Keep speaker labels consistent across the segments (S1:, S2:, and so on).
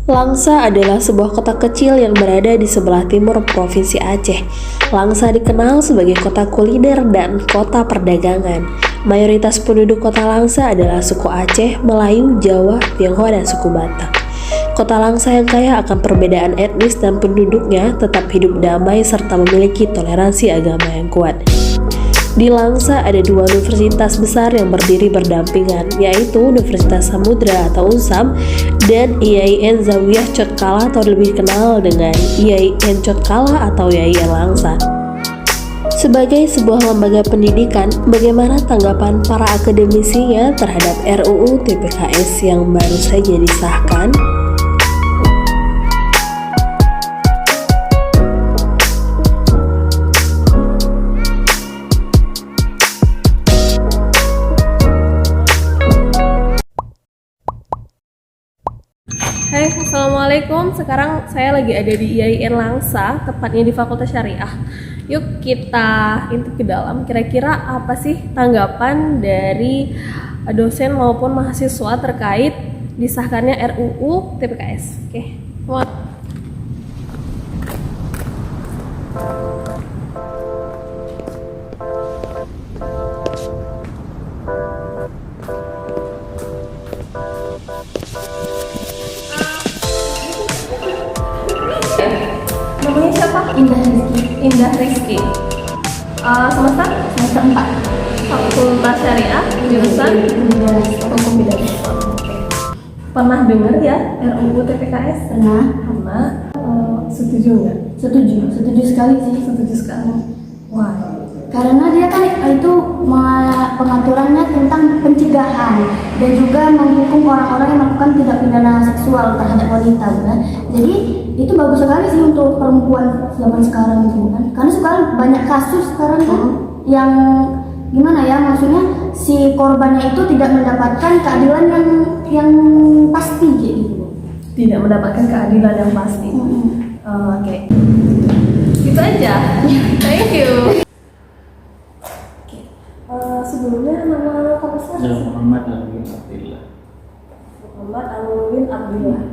S1: Langsa adalah sebuah kota kecil yang berada di sebelah timur Provinsi Aceh. Langsa dikenal sebagai kota kuliner dan kota perdagangan. Mayoritas penduduk kota Langsa adalah suku Aceh, Melayu, Jawa, Tionghoa, dan suku Batak. Kota Langsa yang kaya akan perbedaan etnis dan penduduknya tetap hidup damai serta memiliki toleransi agama yang kuat. Di Langsa ada dua universitas besar yang berdiri berdampingan, yaitu Universitas Samudra atau UNSAM dan IAIN Zawiyah Cotkala atau lebih dikenal dengan IAIN Cotkala atau IAIN Langsa. Sebagai sebuah lembaga pendidikan, bagaimana tanggapan para akademisinya terhadap RUU TPKS yang baru saja disahkan? Hai, assalamualaikum. Sekarang saya lagi ada di IAIN Langsa, tepatnya di Fakultas Syariah. Yuk kita intip ke dalam. Kira-kira apa sih tanggapan dari dosen maupun mahasiswa terkait disahkannya RUU TPKS? Oke, semua. Namanya siapa? Indah Rizky. Semester 4. Fakultas Syariah, jurusan Hukum Pidana. Pernah dengar ya RUU TPKS? Pernah. Setuju nggak?
S2: Setuju sekali sih.
S1: Setuju sekali. Wah.
S2: Karena dia kan itu pengaturannya tentang pencegahan dan juga menghukum orang-orang yang melakukan tindak pidana seksual terhadap wanita, kan? Jadi itu bagus sekali sih untuk perempuan zaman sekarang itu, kan? Karena sekarang banyak kasus sekarang kan yang gimana ya, maksudnya si korbannya itu tidak mendapatkan keadilan yang pasti gitu.
S1: Tidak mendapatkan keadilan yang pasti. Oke. Itu aja. Thank you. Sebelumnya nama Pak Ustaz?
S3: Muhammad Alwin Abdillah.
S1: Muhammad Alwin Abdillah.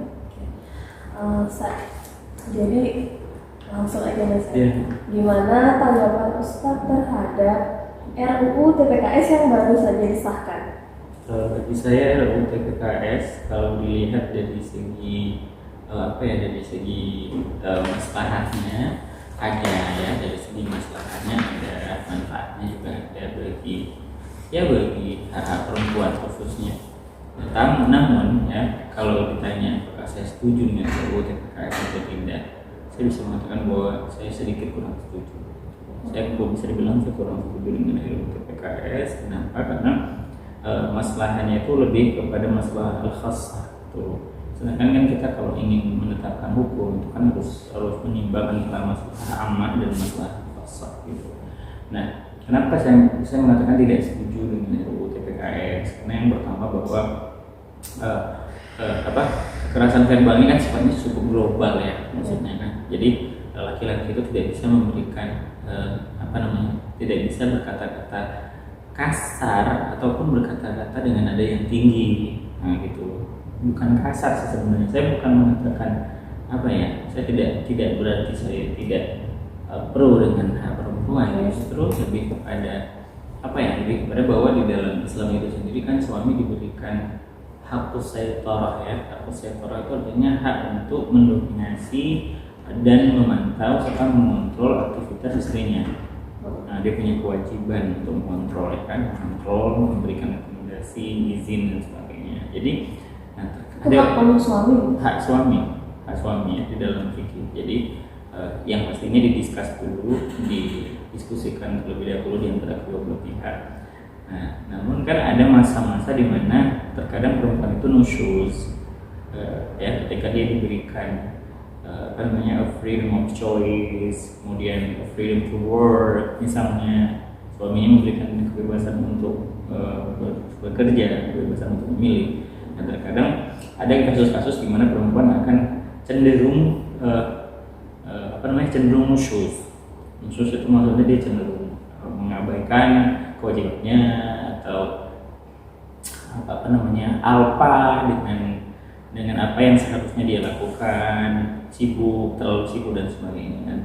S1: Jadi langsung aja nih saya. Gimana tanggapan Ustaz terhadap RUU TPKS yang baru saja disahkan?
S3: Bagi saya RUU TPKS kalau dilihat dari segi dari segi maslahatnya ada ya, dari segi maslahatnya ada, manfaatnya juga ada bagi hak perempuan khususnya. Namun ya, kalau ditanya apakah saya setuju dengan RUU TPKS atau tidak, saya bisa mengatakan bahwa saya sedikit kurang setuju. Saya belum bisa dibilang saya kurang setuju dengan RUU TPKS. Kenapa? Karena masalahnya itu lebih kepada masalah al-khassah tuh. Sedangkan kan kita kalau ingin menetapkan hukum itu kan harus menimbang antara masalah ammah dan masalah khassah gitu. Nah, kenapa saya mengatakan tidak setuju dengan RUU TPKS? Karena yang pertama bahwa kekerasan verbal ini kan sifatnya cukup global ya, maksudnya kan. Jadi laki-laki itu tidak bisa memberikan tidak bisa berkata-kata kasar ataupun berkata-kata dengan nada yang tinggi. Nah, gitu. Bukan kasar sih sebenarnya. Saya bukan mengatakan saya tidak berarti saya tidak pro dengan hak perempuan. Justru lebih kepada lebih kepada bahwa di dalam Islam itu sendiri kan suami diberikan hakus saytorah ya. Hakus saytorah itu artinya hak untuk mendominasi dan memantau serta mengontrol aktivitas istrinya. Nah, dia punya kewajiban untuk mengontrol memberikan rekomendasi, izin dan sebagainya. Jadi ada hak suami ya di dalam fikih. Jadi yang pastinya didiskusikan terlebih dahulu di antara kedua belah pihak. Nah, namun kan ada masa-masa di mana terkadang perempuan itu nusyuz, ketika dia diberikan a freedom of choice, kemudian a freedom to work, misalnya suaminya memberikan kebebasan untuk bekerja, kebebasan untuk memilih. Dan terkadang ada kasus-kasus di mana perempuan akan cenderung cenderung nusyuz. Nusyuz itu maksudnya dia cenderung mengabaikan kewajibannya atau alpa dengan dengan apa yang seharusnya dia lakukan, sibuk, terlalu sibuk dan sebagainya.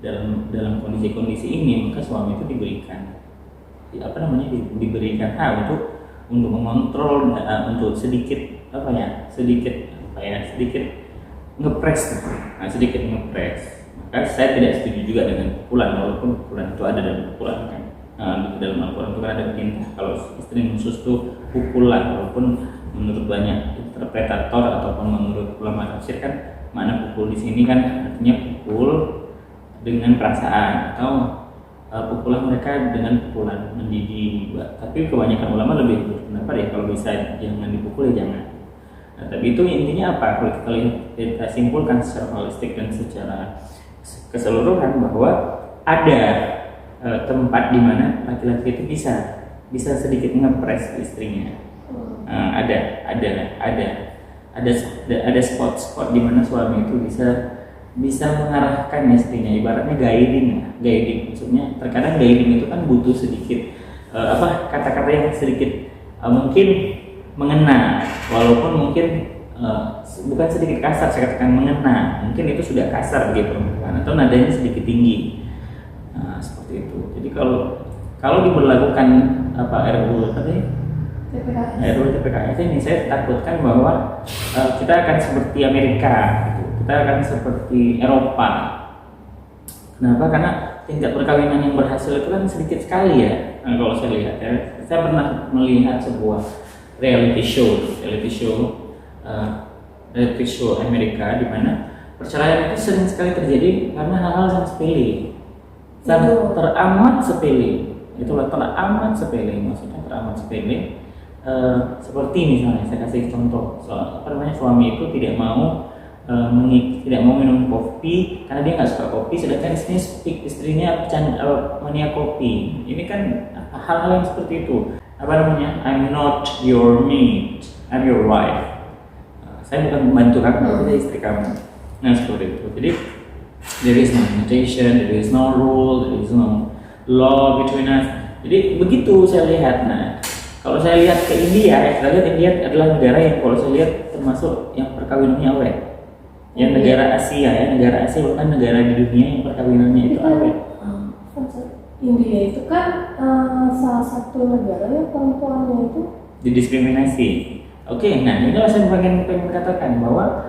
S3: Dalam kondisi-kondisi ini maka suami itu diberikan diberikan hak untuk mengontrol, untuk sedikit ngepres. Nah, sedikit ngepres. Maka saya tidak setuju juga dengan pukulan, walaupun pukulan itu ada dalam pukulan kan. Di dalam Al-Quran itu kan ada perintah kalau istri musus itu pukulan, walaupun menurut banyak interpretator ataupun menurut ulama tafsir kan makna pukul di sini kan artinya pukul dengan perasaan atau pukulan mereka dengan pukulan mendidih. Tapi kebanyakan ulama lebih berpendapat ya kalau bisa jangan dipukul ya jangan. Nah, tapi itu intinya apa? Kalau kita lihat, kita simpulkan secara holistik dan secara keseluruhan bahwa ada tempat di mana laki-laki itu bisa sedikit ngepres istrinya. Ada spot-spot di mana suami itu bisa mengarahkan istrinya, ibaratnya guiding. Maksudnya terkadang guiding itu kan butuh sedikit kata-kata yang sedikit mungkin mengena, walaupun mungkin bukan sedikit kasar, saya katakan mengena, mungkin itu sudah kasar bagi perempuan atau nadanya sedikit tinggi. Seperti itu. Jadi kalau diberlakukan RUU TPKS ini, saya takutkan bahwa kita akan seperti Amerika, gitu. Kita akan seperti Eropa. Kenapa? Karena tingkat perkawinan yang berhasil itu kan sedikit sekali ya. Nah, kalau saya lihat ya, saya pernah melihat sebuah reality show Amerika di mana perceraian itu sering sekali terjadi karena hal-hal yang sepele. Teramat sepele. Itulah teramat sepele, maksudnya teramat sepele. Seperti misalnya saya kasih contoh suami itu tidak mau minum kopi karena dia nggak suka kopi, sedangkan istrinya mania kopi. Ini kan hal-hal yang seperti itu. I'm not your mate, I'm your wife. Saya bukan membantu kamu, saya istri kamu. Nah, seperti itu. Jadi there is no limitation, there is no rule, there is no law between us. Jadi begitu saya lihat. Nah, kalau saya lihat ke India, saya lihat India adalah negara yang kalau saya lihat termasuk yang perkawinannya awet. Yang negara Asia bukan negara di dunia yang perkawinannya itu awet.
S4: India itu kan salah satu negara yang perempuannya itu
S3: didiskriminasi. Oke, nah inilah saya pengen katakan bahwa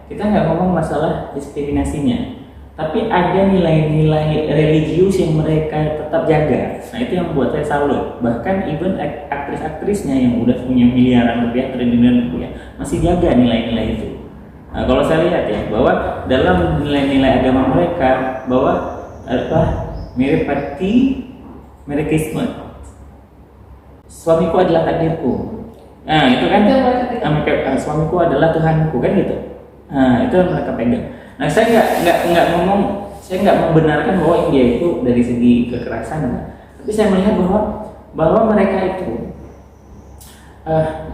S3: kita nggak ngomong masalah diskriminasinya, tapi ada nilai-nilai religius yang mereka tetap jaga. Nah, itu yang membuat saya salut. Bahkan even aktris-aktrisnya yang udah punya miliaran rupiah, triliunan rupiah masih jaga nilai-nilai itu. Nah, kalau saya lihat ya bahwa dalam nilai-nilai agama mereka bahwa mirip pati, mirip kismet. Suamiku adalah takdirku. Nah, itu kan suamiku adalah Tuhanku kan gitu. Nah, itu yang mereka pegang. Nah, saya nggak membenarkan bahwa India itu dari segi kekerasan, tapi saya melihat bahwa mereka itu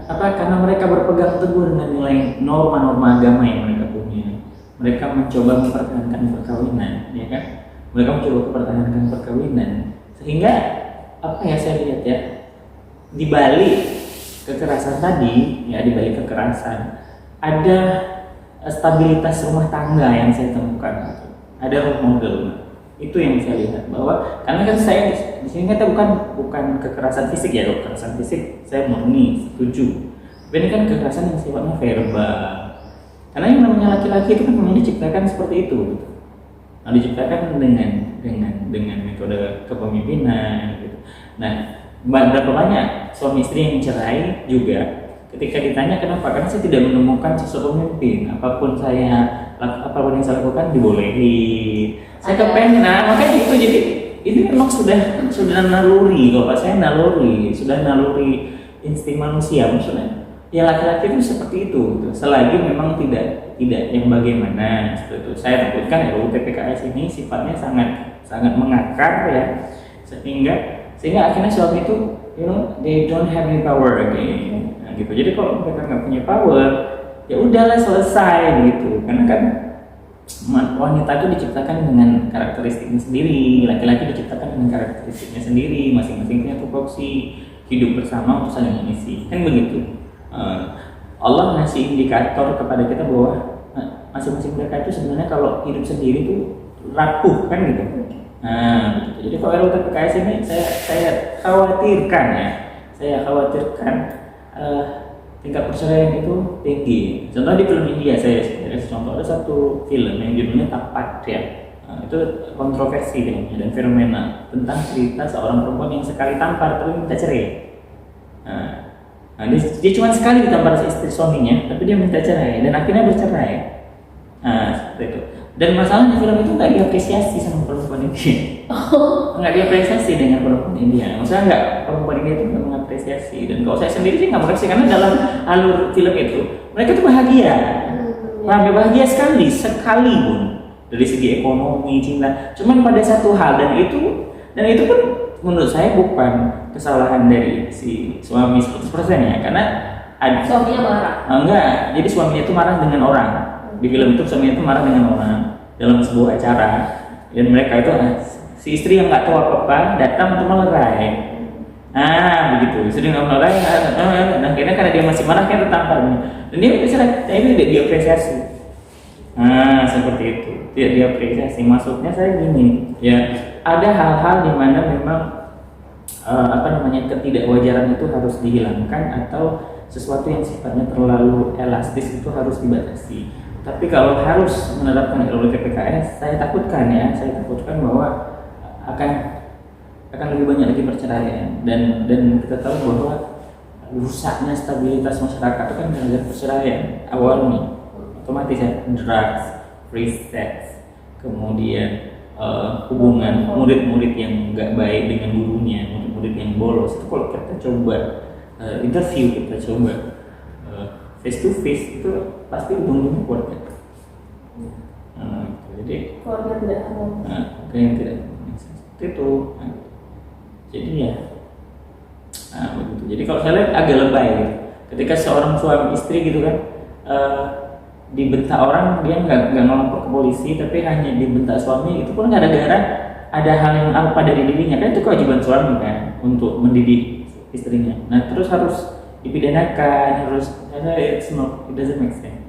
S3: karena mereka berpegang teguh dengan nilai norma-norma agama yang mereka punya. Mereka mencoba mempertahankan perkawinan, ya kan? Mereka mencoba mempertahankan perkawinan sehingga saya lihat ya di balik kekerasan tadi, di balik kekerasan ada stabilitas rumah tangga yang saya temukan. Ada role model. Itu yang saya lihat bahwa karena kan saya di sini kita bukan kekerasan fisik ya, kekerasan fisik saya murni setuju. Tapi ini kan kekerasan yang sifatnya verbal. Karena yang namanya laki-laki itu kan memang diciptakan seperti itu. Nah, diciptakan dengan metode kepemimpinan gitu. Nah, berapa banyak suami istri yang cerai juga ketika ditanya kenapa? Karena saya tidak menemukan sosok pemimpin. Apapun yang saya lakukan dibolehi. Saya kepengen, makanya itu jadi ini memang sudah naluri. Kalau saya sudah naluri insting manusia maksudnya. Ya laki-laki itu seperti itu. Gitu. Selagi memang tidak yang bagaimana seperti itu. Saya takutkan RUU TPKS ini sifatnya sangat mengakar ya, sehingga akhirnya suami itu they don't have any power again. Nah, gitu. Jadi kalau mereka nggak punya power, ya udahlah selesai gitu. Karena kan wanita itu diciptakan dengan karakteristiknya sendiri, laki-laki diciptakan dengan karakteristiknya sendiri, masing-masing punya tupoksi, hidup bersama untuk saling mengisi, kan begitu. Allah ngasih indikator kepada kita bahwa masing-masing mereka itu sebenarnya kalau hidup sendiri tuh rapuh kan gitu. Nah, gitu. Jadi kalau RUU TPKS ini saya khawatirkan ya, tingkat perceraian itu tinggi. Contoh di film India saya contoh ada satu film yang judulnya Tapat ya. Nah, itu kontroversi dan fenomena tentang cerita seorang perempuan yang sekali tampar tapi minta cerai. Nah, dia cuma sekali ditampar istri suaminya, tapi dia minta cerai dan akhirnya bercerai. Nah, seperti itu. Dan masalahnya film itu nggak diapresiasi sama perempuan India. Nggak diapresiasi dengan perempuan India. Maksudnya nggak, perempuan India itu nggak mengapresiasi. Dan kalau saya sendiri sih nggak mengapresiasi karena dalam alur film itu mereka tuh bahagia, bahagia sekali pun dari segi ekonomi, cinta. Cuman pada satu hal dan itu pun menurut saya bukan kesalahan dari si suami 100% ya, karena
S4: Suaminya marah.
S3: Enggak, jadi suaminya itu marah dengan orang. Di film itu suaminya itu marah dengan orang dalam sebuah acara, dan mereka itu si istri yang nggak tahu apa-apa datang untuk melerai. Begitu, istri nggak melerai, nah akhirnya karena dia masih marah kan tertampar dan dia bercerai. Ini tidak diapresiasi. Seperti itu, tidak diapresiasi. Maksudnya saya gini, ya ada hal-hal di mana memang ketidakwajaran itu harus dihilangkan atau sesuatu yang sifatnya terlalu elastis itu harus dibatasi. Tapi kalau harus menerapkan RUU TPKS, saya takutkan bahwa akan lebih banyak lagi perceraian dan kita tahu bahwa rusaknya stabilitas masyarakat itu kan gara-gara perceraian awalnya. Otomatis ya, drugs, free sex, kemudian hubungan murid-murid yang nggak baik dengan gurunya, murid-murid yang bolos. Itu kalau kita coba interview, kita coba face to face, itu pasti ujung-ujungnya keluarga. Jadi
S4: Keluarga tidak harmonis.
S3: yang tidak seperti itu. Jadi ya, begitu. Jadi kalau saya lihat agak lebay gitu. Ketika seorang suami istri gitu kan dibentak orang, dia nggak ngelapor ke polisi, tapi hanya dibentak suami, itu pun nggak ada hal yang apa dari dirinya, kan itu kewajiban suami kan untuk mendidik istrinya. Nah terus harus dipidanakan, it doesn't make sense.